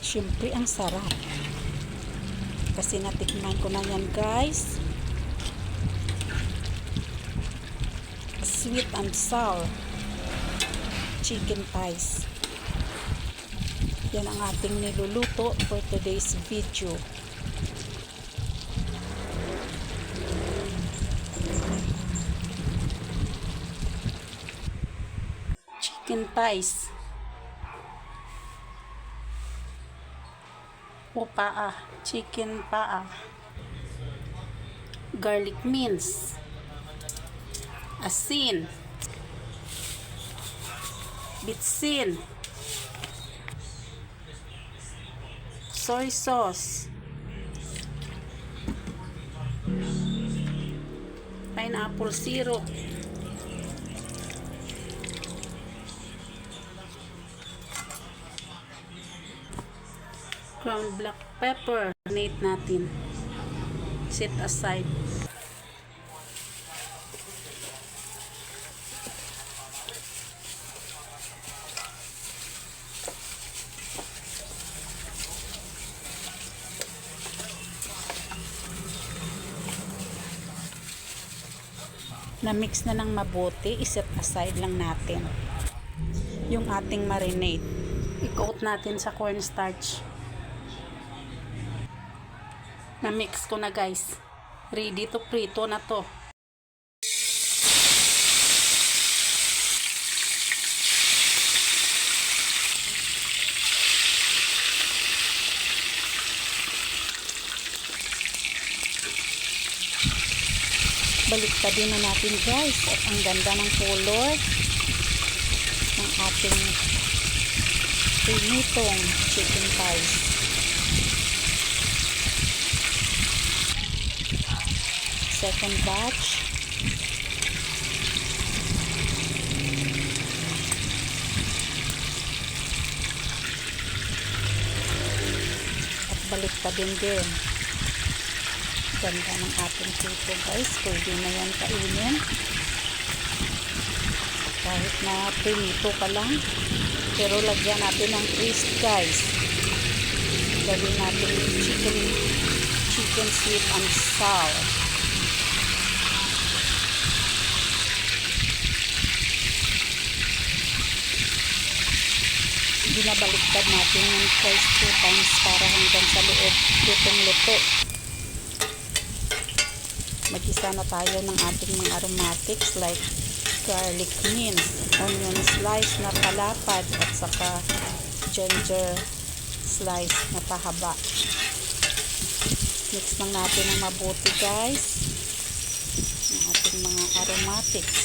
Siyempre ang sarap. Kasi natikman ko na yan guys. Sweet and sour chicken thighs. Yan ang ating niluluto for today's video. Chicken thighs. O paa. Chicken paa. Garlic mince. Asin. Bitsin. Soy sauce. Pineapple syrup. Ground black pepper. Marinate natin. Set aside. Na-mix na ng mabuti, iset aside lang natin yung ating marinade. I-coat natin sa cornstarch. Na-mix ko na guys. Ready to prito na to. Baliktadin na natin guys at ang ganda ng color ng ating pinitong chicken thighs. Second batch. At baliktadin din. Ganda ng ating prito guys. Pwede na yan kainin. Kahit na pinito ka lang. Pero lagyan natin ng twist guys. Gawin natin chicken sweet and sour. Binabaliktad natin yung twice 2 times para hanggang sa loob lutong-luto. Mag-isa na tayo ng ating mga aromatics like garlic mince, onion slice na palapad at saka ginger slice na pahaba. Mix lang natin ng mabuti guys ng ating mga aromatics.